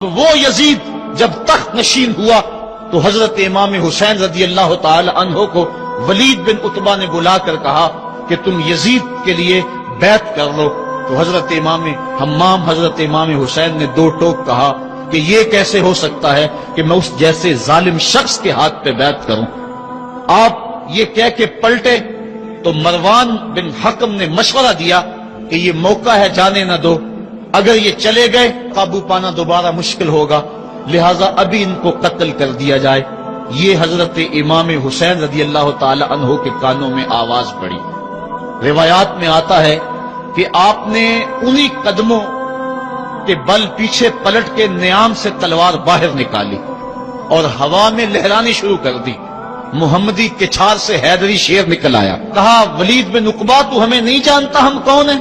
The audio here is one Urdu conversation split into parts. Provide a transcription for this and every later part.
وہ یزید جب تخت نشین ہوا تو حضرت امام حسین رضی اللہ تعالی عنہ کو ولید بن عتبہ نے بلا کر کہا کہ تم یزید کے لیے بیعت کر لو. تو حضرت امام حمام حضرت امام حسین نے دو ٹوک کہا کہ یہ کیسے ہو سکتا ہے کہ میں اس جیسے ظالم شخص کے ہاتھ پہ بیعت کروں. آپ یہ کہہ کے پلٹے تو مروان بن حکم نے مشورہ دیا کہ یہ موقع ہے جانے نہ دو، اگر یہ چلے گئے قابو پانا دوبارہ مشکل ہوگا، لہذا ابھی ان کو قتل کر دیا جائے. یہ حضرت امام حسین رضی اللہ تعالی عنہ کے کانوں میں آواز پڑی. روایات میں آتا ہے کہ آپ نے انہی قدموں کے بل پیچھے پلٹ کے نیام سے تلوار باہر نکالی اور ہوا میں لہرانی شروع کر دی. محمدی کے چھار سے حیدری شیر نکل آیا. کہا ولید بن عقبہ تو ہمیں نہیں جانتا ہم کون ہیں؟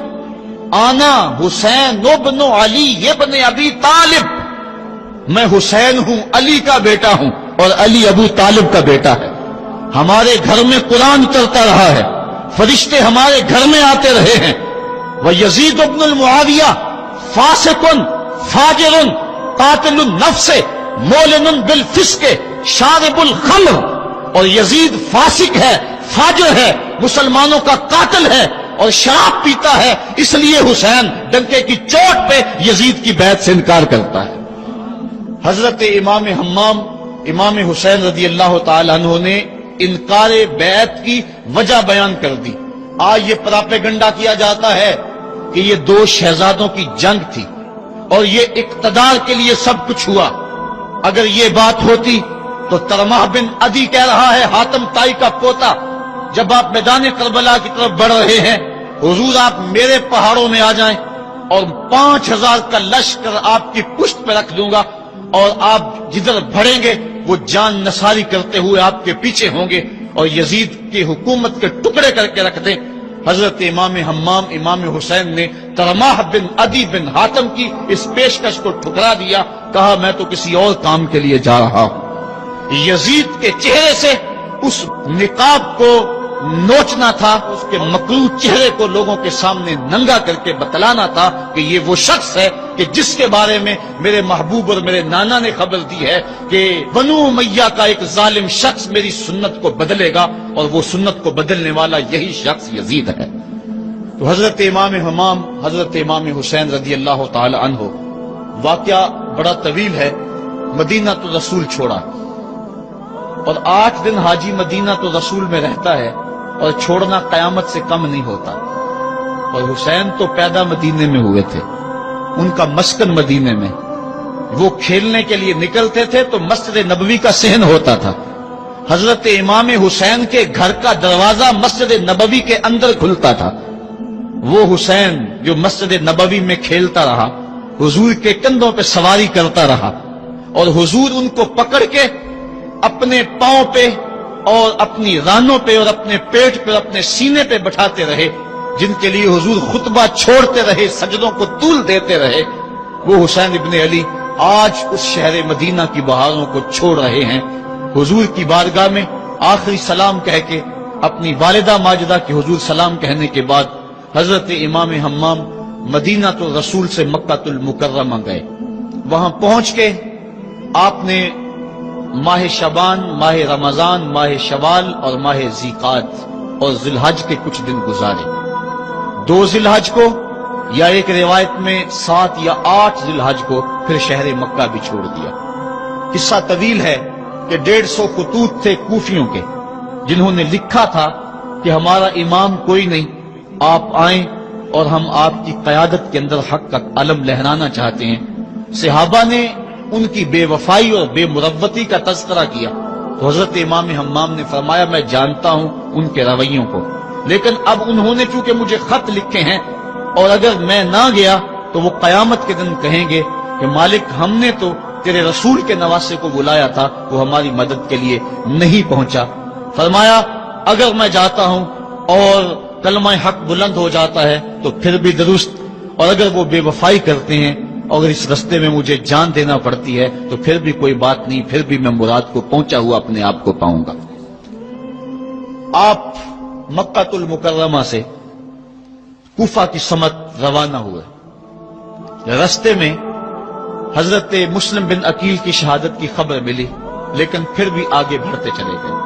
آنا حسین ابن علی ابن ابی طالب، میں حسین ہوں، علی کا بیٹا ہوں اور علی ابو طالب کا بیٹا ہے. ہمارے گھر میں قرآن اترتا رہا ہے، فرشتے ہمارے گھر میں آتے رہے ہیں. وَيَزِيدُ ابن المعاویہ فاسقن فاجر قاتل النفس مولن بالفسق شارب الخمر، اور یزید فاسق ہے، فاجر ہے، مسلمانوں کا قاتل ہے اور شراب پیتا ہے، اس لیے حسین ڈنکے کی چوٹ پہ یزید کی بیعت سے انکار کرتا ہے. حضرت امام حمام امام حسین رضی اللہ تعالی عنہ نے انکار بیعت کی وجہ بیان کر دی. آج یہ پراپیگنڈا کیا جاتا ہے کہ یہ دو شہزادوں کی جنگ تھی اور یہ اقتدار کے لیے سب کچھ ہوا. اگر یہ بات ہوتی تو ترمح بن عدی کہہ رہا ہے، حاتم طائی کا پوتا، جب آپ میدان کربلا کی طرف بڑھ رہے ہیں، حضور آپ میرے پہاڑوں میں آ جائیں اور 5000 کا لشکر آپ کی پشت پہ رکھ دوں گا اور آپ جدھر بڑھیں گے وہ جان نثاری کرتے ہوئے آپ کے پیچھے ہوں گے اور یزید کی حکومت کے ٹکڑے کر کے رکھ دیں. حضرت امام حمام امام حسین نے ترمح بن عدی بن حاتم کی اس پیشکش کو ٹھکرا دیا. کہا میں تو کسی اور کام کے لیے جا رہا ہوں. یزید کے چہرے سے اس نقاب کو نوچنا تھا، اس کے مکروہ چہرے کو لوگوں کے سامنے ننگا کر کے بتلانا تھا کہ یہ وہ شخص ہے کہ جس کے بارے میں میرے محبوب اور میرے نانا نے خبر دی ہے کہ بنو امیہ کا ایک ظالم شخص میری سنت کو بدلے گا اور وہ سنت کو بدلنے والا یہی شخص یزید ہے. تو حضرت امام حمام حضرت امام حسین رضی اللہ تعالی عنہ، واقعہ بڑا طویل ہے. مدینہ تو رسول چھوڑا اور 8 دن حاجی مدینہ تو رسول میں رہتا ہے اور چھوڑنا قیامت سے کم نہیں ہوتا. اور حسین تو پیدا مدینے میں ہوئے تھے، ان کا مسکن مدینے میں، وہ کھیلنے کے لیے نکلتے تھے تو مسجد نبوی کا صحن ہوتا تھا. حضرت امام حسین کے گھر کا دروازہ مسجد نبوی کے اندر کھلتا تھا. وہ حسین جو مسجد نبوی میں کھیلتا رہا، حضور کے کندھوں پہ سواری کرتا رہا اور حضور ان کو پکڑ کے اپنے پاؤں پہ اور اپنی رانوں پہ اور اپنے پیٹ پہ اپنے سینے پہ بٹھاتے رہے، جن کے لیے حضور خطبہ چھوڑتے رہے، سجدوں کو طول دیتے رہے. وہ حسین ابن علی آج اس شہر مدینہ کی بہاروں کو چھوڑ رہے ہیں. حضور کی بارگاہ میں آخری سلام کہہ کے اپنی والدہ ماجدہ کے حضور سلام کہنے کے بعد حضرت امام حمام مدینہ تو رسول سے مکہ المکرمہ گئے. وہاں پہنچ کے آپ نے ماہ شعبان، ماہ رمضان، ماہ شوال اور ماہ ذیقعد اور ذی الحج کے کچھ دن گزارے. 2 ذی الحج کو یا ایک روایت میں 7 یا 8 ذی الحج کو پھر شہر مکہ بھی چھوڑ دیا. قصہ طویل ہے کہ 150 خطوط تھے کوفیوں کے جنہوں نے لکھا تھا کہ ہمارا امام کوئی نہیں، آپ آئیں اور ہم آپ کی قیادت کے اندر حق کا علم لہرانا چاہتے ہیں. صحابہ نے ان کی بے وفائی اور بے مروتی کا تذکرہ کیا تو حضرت امام حمام نے فرمایا میں جانتا ہوں ان کے رویوں کو، لیکن اب انہوں نے چونکہ مجھے خط لکھے ہیں اور اگر میں نہ گیا تو وہ قیامت کے دن کہیں گے کہ مالک ہم نے تو تیرے رسول کے نواسے کو بلایا تھا، وہ ہماری مدد کے لیے نہیں پہنچا. فرمایا اگر میں جاتا ہوں اور کلمہ حق بلند ہو جاتا ہے تو پھر بھی درست، اور اگر وہ بے وفائی کرتے ہیں اور اس رستے میں مجھے جان دینا پڑتی ہے تو پھر بھی کوئی بات نہیں، پھر بھی میں مراد کو پہنچا ہوا اپنے آپ کو پاؤں گا. آپ مکہ المکرمہ سے کوفہ کی سمت روانہ ہوئے. رستے میں حضرت مسلم بن عقیل کی شہادت کی خبر ملی، لیکن پھر بھی آگے بڑھتے چلے گئے۔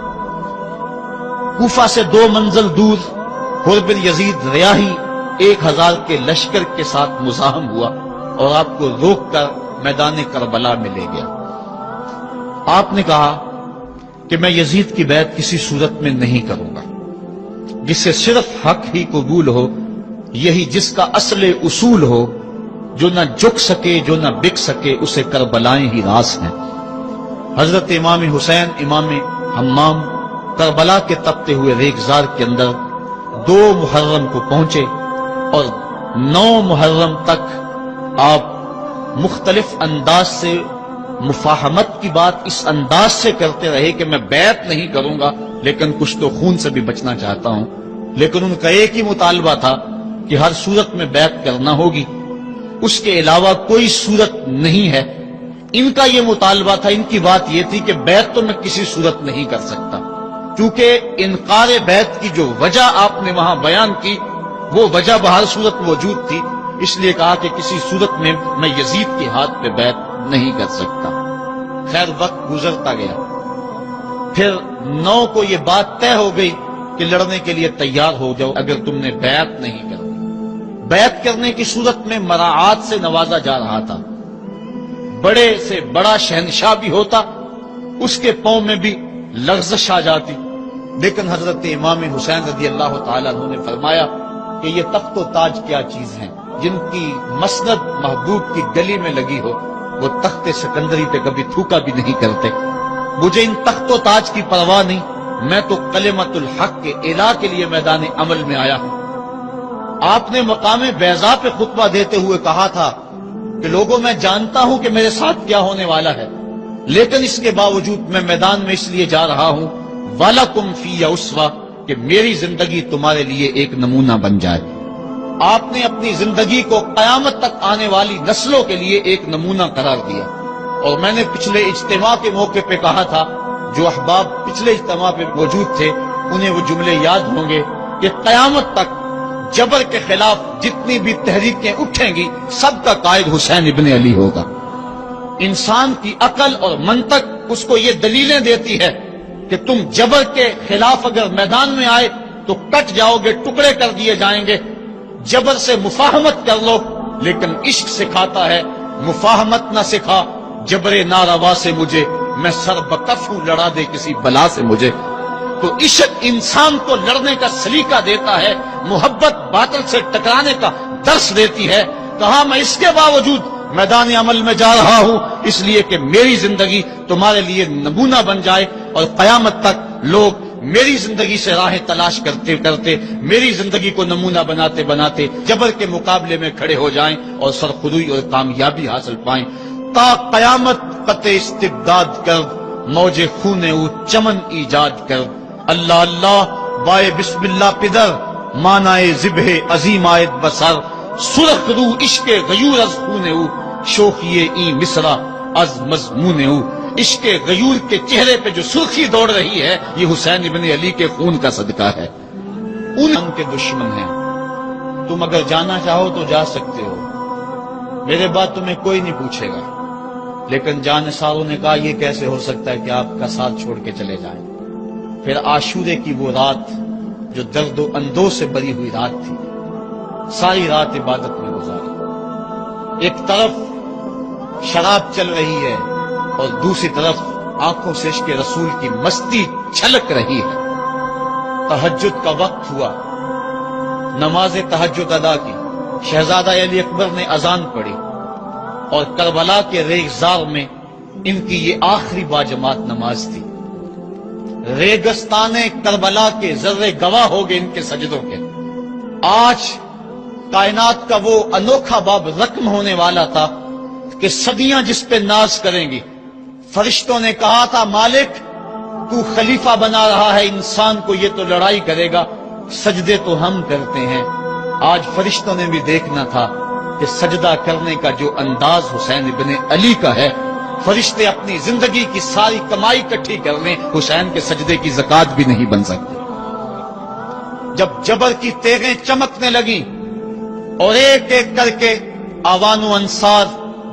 کوفہ سے 2 منزل دور حر بن یزید ریاحی 1000 کے لشکر کے ساتھ مزاحم ہوا اور آپ کو روک کر میدان کربلا میں لے گیا۔ آپ نے کہا کہ میں یزید کی بیعت کسی صورت میں نہیں کروں گا، جس سے صرف حق ہی قبول ہو، یہی جس کا اصل اصول ہو، جو نہ جھک سکے جو نہ بک سکے، اسے کربلائیں ہی راس ہیں۔ حضرت امام حسین امام حمام کربلا کے تپتے ہوئے ریگزار کے اندر 2 محرم کو پہنچے اور 9 محرم تک آپ مختلف انداز سے مفاہمت کی بات اس انداز سے کرتے رہے کہ میں بیعت نہیں کروں گا، لیکن کچھ تو خون سے بھی بچنا چاہتا ہوں۔ لیکن ان کا ایک ہی مطالبہ تھا کہ ہر صورت میں بیعت کرنا ہوگی، اس کے علاوہ کوئی صورت نہیں ہے۔ ان کا یہ مطالبہ تھا، ان کی بات یہ تھی کہ بیعت تو میں کسی صورت نہیں کر سکتا، کیونکہ انکار بیعت کی جو وجہ آپ نے وہاں بیان کی وہ وجہ بہر صورت موجود تھی، اس لیے کہا کہ کسی صورت میں میں یزید کے ہاتھ پہ بیعت نہیں کر سکتا۔ خیر وقت گزرتا گیا، پھر 9 کو یہ بات طے ہو گئی کہ لڑنے کے لیے تیار ہو جاؤ اگر تم نے بیعت نہیں کرنی۔ بیعت کرنے کی صورت میں مراعات سے نوازا جا رہا تھا، بڑے سے بڑا شہنشاہ بھی ہوتا اس کے پاؤں میں بھی لغزش آ جاتی، لیکن حضرت امام حسین رضی اللہ تعالیٰ عنہ نے فرمایا کہ یہ تخت و تاج کیا چیز ہیں، جن کی مسند محبوب کی گلی میں لگی ہو وہ تخت سکندری پہ کبھی تھوکا بھی نہیں کرتے۔ مجھے ان تخت و تاج کی پرواہ نہیں، میں تو کلمت الحق کے اعلیٰ کے لیے میدان عمل میں آیا ہوں۔ آپ نے مقام بیضا پہ خطبہ دیتے ہوئے کہا تھا کہ لوگوں میں جانتا ہوں کہ میرے ساتھ کیا ہونے والا ہے، لیکن اس کے باوجود میں میدان میں اس لیے جا رہا ہوں وَلَكُمْ فِيَّ أُسْوَةٌ کہ میری زندگی تمہارے لیے ایک نمونہ بن جائے۔ آپ نے اپنی زندگی کو قیامت تک آنے والی نسلوں کے لیے ایک نمونہ قرار دیا، اور میں نے پچھلے اجتماع کے موقع پہ کہا تھا، جو احباب پچھلے اجتماع پہ موجود تھے انہیں وہ جملے یاد ہوں گے کہ قیامت تک جبر کے خلاف جتنی بھی تحریکیں اٹھیں گی سب کا قائد حسین ابن علی ہوگا۔ انسان کی عقل اور منطق اس کو یہ دلیلیں دیتی ہے کہ تم جبر کے خلاف اگر میدان میں آئے تو کٹ جاؤ گے، ٹکڑے کر دیے جائیں گے۔ جبر سے مفاہمت کر لو، لیکن عشق سکھاتا ہے مفاہمت نہ سکھا، جبر ناروا سے مجھے، میں سر بکف ہوں لڑا دے کسی بلا سے مجھے۔ تو عشق انسان کو لڑنے کا سلیقہ دیتا ہے، محبت باطل سے ٹکرانے کا درس دیتی ہے۔ کہا میں اس کے باوجود میدان عمل میں جا رہا ہوں اس لیے کہ میری زندگی تمہارے لیے نمونہ بن جائے، اور قیامت تک لوگ میری زندگی سے راہیں تلاش کرتے کرتے میری زندگی کو نمونہ بناتے بناتے جبر کے مقابلے میں کھڑے ہو جائیں اور سرخروئی اور کامیابی حاصل پائیں۔ تا قیامت قطع استبداد کر، موج خون او چمن ایجاد کر، اللہ اللہ بائے بسم اللہ پدر، مانائے ذبح عظیم آیت بسر، سرخ رو عشق غیور از خون او، شوخی این مصرع از مضمون او۔ عشق غیور کے چہرے پہ جو سرخی دوڑ رہی ہے یہ حسین ابن علی کے خون کا صدقہ ہے۔ ان کے دشمن ہیں، تم اگر جانا چاہو تو جا سکتے ہو، میرے بعد تمہیں کوئی نہیں پوچھے گا، لیکن جانثاروں نے کہا یہ کیسے ہو سکتا ہے کہ آپ کا ساتھ چھوڑ کے چلے جائیں۔ پھر عاشورے کی وہ رات جو درد و اندوہ سے بری ہوئی رات تھی، ساری رات عبادت میں گزاری۔ ایک طرف شراب چل رہی ہے اور دوسری طرف آنکھوں سے عشق رسول کی مستی چھلک رہی ہے۔ تہجد کا وقت ہوا، نماز تہجد ادا کی، شہزادہ علی اکبر نے اذان پڑھی، اور کربلا کے ریگزار میں ان کی یہ آخری باجماعت نماز تھی۔ ریگستان کربلا کے ذرے گواہ ہو گئے ان کے سجدوں کے۔ آج کائنات کا وہ انوکھا باب رقم ہونے والا تھا کہ صدیاں جس پہ ناز کریں گی۔ فرشتوں نے کہا تھا مالک تو خلیفہ بنا رہا ہے انسان کو، یہ تو لڑائی کرے گا، سجدے تو ہم کرتے ہیں۔ آج فرشتوں نے بھی دیکھنا تھا کہ سجدہ کرنے کا جو انداز حسین ابن علی کا ہے، فرشتے اپنی زندگی کی ساری کمائی اکٹھی کر لیں، حسین کے سجدے کی زکوٰۃ بھی نہیں بن سکتی۔ جب جبر کی تیغیں چمکنے لگیں اور ایک ایک کر کے آوان و انصار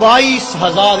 22,000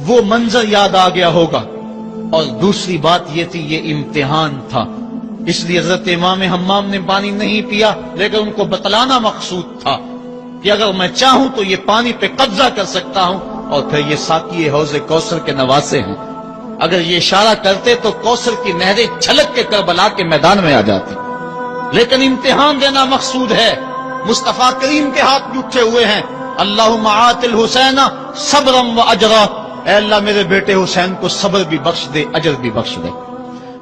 وہ منظر یاد آ گیا ہوگا. اور دوسری بات یہ تھی یہ امتحان تھا، اس لیے حضرت امام حمام نے پانی نہیں پیا، لیکن ان کو بتلانا مقصود تھا کہ اگر میں چاہوں تو یہ پانی پہ قبضہ کر سکتا ہوں، اور پھر یہ ساقی حوض کوثر کے نواسے ہیں. اگر یہ اشارہ کرتے تو کوثر کی نہریں چھلک کے کربلا کے میدان میں آ جاتی. لیکن امتحان دینا مقصود ہے. مصطفیٰ کریم کے ہاتھ بھی اٹھے ہوئے ہیں، اللہم آت الحسین صبرا و اجرا، اے اللہ میرے بیٹے حسین کو صبر بھی بخش دے، اجر بھی بخش دے.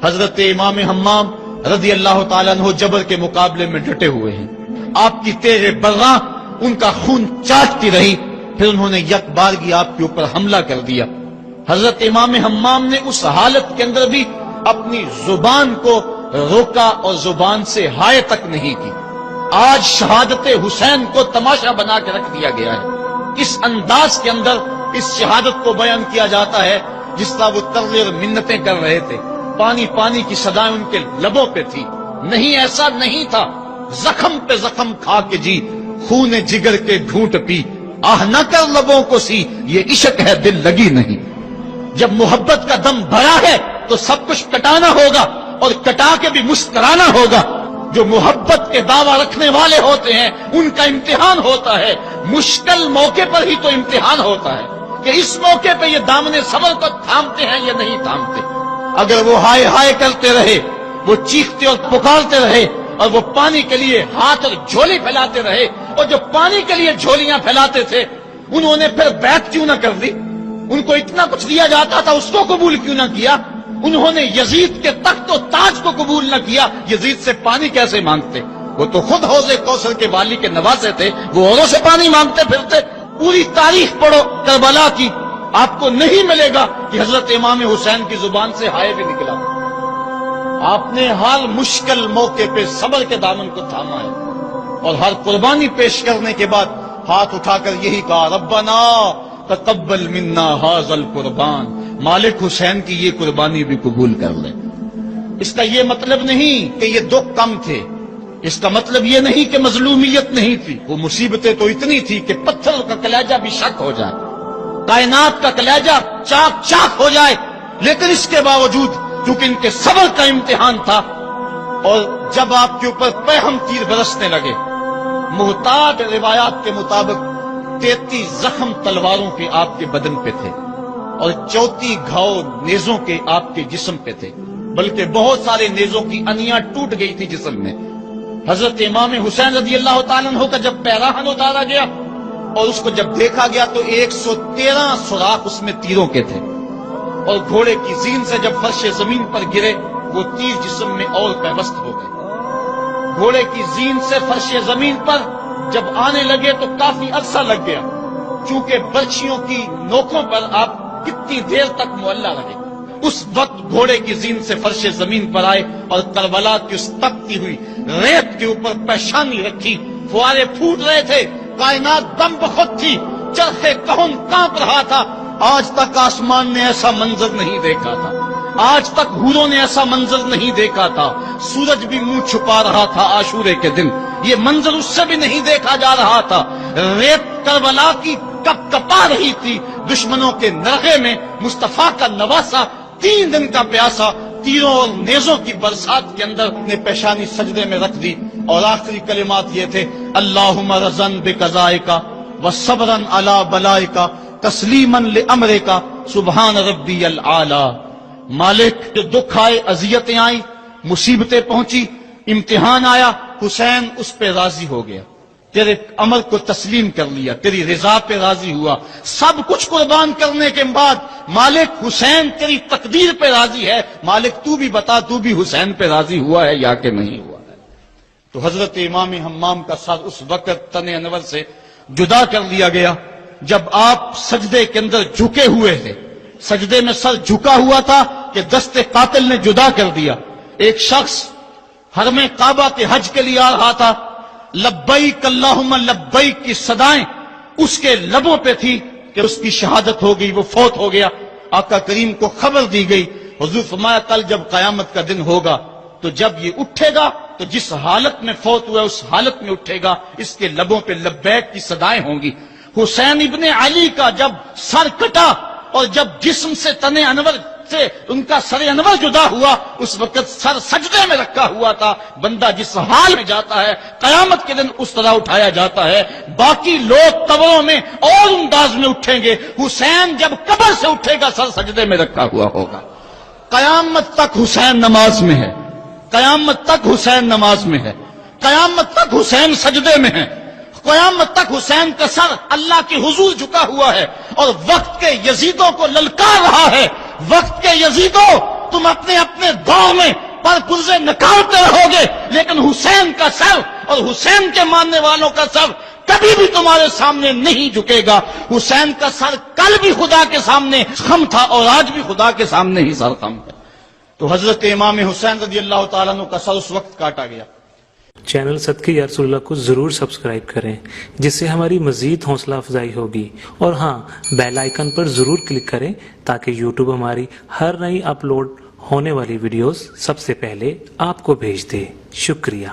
حضرت امام حمام رضی اللہ تعالیٰ عنہ جبر کے مقابلے میں ڈٹے ہوئے ہیں. آپ کی تیغ برّاں ان کا خون چاٹتی رہی، پھر انہوں نے یک بارگی آپ کے اوپر حملہ کر دیا. حضرت امام حمام نے اس حالت کے اندر بھی اپنی زبان کو روکا اور زبان سے ہائے تک نہیں کی. آج شہادت حسین کو تماشا بنا کے رکھ دیا گیا ہے. اس انداز کے اندر اس شہادت کو بیان کیا جاتا ہے جس طرح وہ ترلے اور منتیں کر رہے تھے. پانی پانی کی صدائیں ان کے لبوں پہ تھی. نہیں، ایسا نہیں تھا. زخم پہ زخم کھا کے جی، خون جگر کے گھونٹ پی، آہ نہ کر لبوں کو سی، یہ عشق ہے دل لگی نہیں. جب محبت کا دم بھرا ہے تو سب کچھ کٹانا ہوگا اور کٹا کے بھی مسکرانا ہوگا. جو محبت کے دعویٰ رکھنے والے ہوتے ہیں ان کا امتحان ہوتا ہے. مشکل موقع پر ہی تو امتحان ہوتا ہے کہ اس موقع پہ یہ دامن صبر کو تھامتے ہیں یا نہیں تھامتے. اگر وہ ہائے ہائے کرتے رہے، وہ چیختے اور پکارتے رہے، اور وہ پانی کے لیے ہاتھ اور جھولی پھیلاتے رہے، اور جو پانی کے لیے جھولیاں پھیلاتے تھے انہوں نے پھر بیعت کیوں نہ کر دی؟ ان کو اتنا کچھ دیا جاتا تھا، اس کو قبول کیوں نہ کیا؟ انہوں نے یزید کے تخت و تاج کو قبول نہ کیا، یزید سے پانی کیسے مانگتے؟ وہ تو خود حوض کوثر کے والی کے نواسے تھے، وہ اوروں سے پانی مانگتے پھرتے. پوری تاریخ پڑھو کربلا کی، آپ کو نہیں ملے گا کہ حضرت امام حسین کی زبان سے ہائے بھی نکلا. آپ نے ہر مشکل موقع پہ صبر کے دامن کو تھاما ہے، اور ہر قربانی پیش کرنے کے بعد ہاتھ اٹھا کر یہی کہا، ربنا تقبل منا ھذا القربان، مالک حسین کی یہ قربانی بھی قبول کر لے. اس کا یہ مطلب نہیں کہ یہ دکھ کم تھے، اس کا مطلب یہ نہیں کہ مظلومیت نہیں تھی. وہ مصیبتیں تو اتنی تھی کہ پتھر کا کلیجہ بھی شک ہو جائے، کائنات کا کلیجہ چاک چاک ہو جائے. لیکن اس کے باوجود کیونکہ ان کے صبر کا امتحان تھا، اور جب آپ کے اوپر پیہم تیر برسنے لگے، محتاط روایات کے مطابق 33 زخم تلواروں کے آپ کے بدن پہ تھے، اور 34 گھاؤ نیزوں کے آپ کے جسم پہ تھے، بلکہ بہت سارے نیزوں کی انیاں ٹوٹ گئی تھی جسم میں. حضرت امام حسین رضی اللہ تعالیٰ عنہ کا جب پیراہن اتارا گیا اور اس کو جب دیکھا گیا تو 113 سوراخ اس میں تیروں کے تھے، اور گھوڑے کی زین سے جب فرش زمین پر گرے وہ تیر جسم میں اور پیوست ہو گئے. گھوڑے کی زین سے فرش زمین پر جب آنے لگے تو کافی عرصہ لگ گیا، چونکہ برچھیوں کی نوکوں پر آپ کتنی دیر تک معلّہ رہے. اس وقت گھوڑے کی زین سے فرش زمین پر آئے اور کربلا کی اس تپتی ہوئی ریت کے اوپر پیشانی رکھی. فوارے پھوٹ رہے تھے، کائنات دم بخود تھی، چرخے کہن کانپ رہا تھا. آج تک آسمان نے ایسا منظر نہیں دیکھا تھا، آج تک حوروں نے ایسا منظر نہیں دیکھا تھا. سورج بھی منہ چھپا رہا تھا عاشورے کے دن، یہ منظر اس سے بھی نہیں دیکھا جا رہا تھا. ریت کربلا کی کپ کپا رہی تھی. دشمنوں کے نرغے میں مصطفیٰ کا نواسا 3 دن کا پیاسا تیروں اور نیزوں کی برسات کے اندر نے پیشانی سجدے میں رکھ دی، اور آخری کلمات یہ تھے، اللہم رضن بقضائک وصبرن علی بلائک تسلیمن لامرک سبحان ربی العالی. مالک، جو دکھ آئے، اذیتیں آئیں، مصیبتیں پہنچی، امتحان آیا، حسین اس پہ راضی ہو گیا، تیرے امر کو تسلیم کر لیا، تیری رضا پہ راضی ہوا. سب کچھ قربان کرنے کے بعد مالک حسین تیری تقدیر پہ راضی ہے. مالک تو بھی بتا، تو بھی حسین پہ راضی ہوا ہے یا کہ نہیں ہوا ہے؟ تو حضرت امام حمام کا سر اس وقت تن انور سے جدا کر لیا گیا جب آپ سجدے کے اندر جھکے ہوئے تھے. سجدے میں سر جھکا ہوا تھا کہ دست قاتل نے جدا کر دیا. ایک شخص حرم کعبہ کے حج کے لیے آ رہا تھا، لبیک اللہم لبیک کی صدائیں اس کے لبوں پہ تھی کہ اس کی شہادت ہو گئی، وہ فوت ہو گیا. آقا کریم کو خبر دی گئی. حضور فرمایا کل جب قیامت کا دن ہوگا تو جب یہ اٹھے گا تو جس حالت میں فوت ہوا اس حالت میں اٹھے گا، اس کے لبوں پہ لبیک کی صدائیں ہوں گی. حسین ابن علی کا جب سر کٹا اور جب جسم سے تن انور سے ان کا سر انور جدا ہوا اس وقت سر سجدے میں رکھا ہوا تھا. بندہ جس حال میں جاتا ہے قیامت کے دن اس طرح اٹھایا جاتا ہے. باقی لوگ قبروں میں اور انداز میں اٹھیں گے. حسین جب قبر سے اٹھے گا سر سجدے میں رکھا ہوا ہوگا. قیامت تک حسین نماز میں ہے, قیامت تک حسین نماز میں ہے, قیامت تک حسین سجدے میں ہے, قیامت تک حسین کا سر اللہ کے حضور جھکا ہوا ہے اور وقت کے یزیدوں کو للکار رہا ہے. وقت کے یزیدوں تم اپنے اپنے دور میں پر پرزے نکالتے رہو گے لیکن حسین کا سر اور حسین کے ماننے والوں کا سر کبھی بھی تمہارے سامنے نہیں جھکے گا. حسین کا سر کل بھی خدا کے سامنے خم تھا اور آج بھی خدا کے سامنے ہی سر خم ہے. تو حضرت امام حسین رضی اللہ تعالیٰ عنہ کا سر اس وقت کاٹا گیا. چینل صدقے یا رسول اللہ کو ضرور سبسکرائب کریں جس سے ہماری مزید حوصلہ افزائی ہوگی, اور ہاں بیل آئیکن پر ضرور کلک کریں تاکہ یوٹیوب ہماری ہر نئی اپلوڈ ہونے والی ویڈیوز سب سے پہلے آپ کو بھیج دے. شکریہ.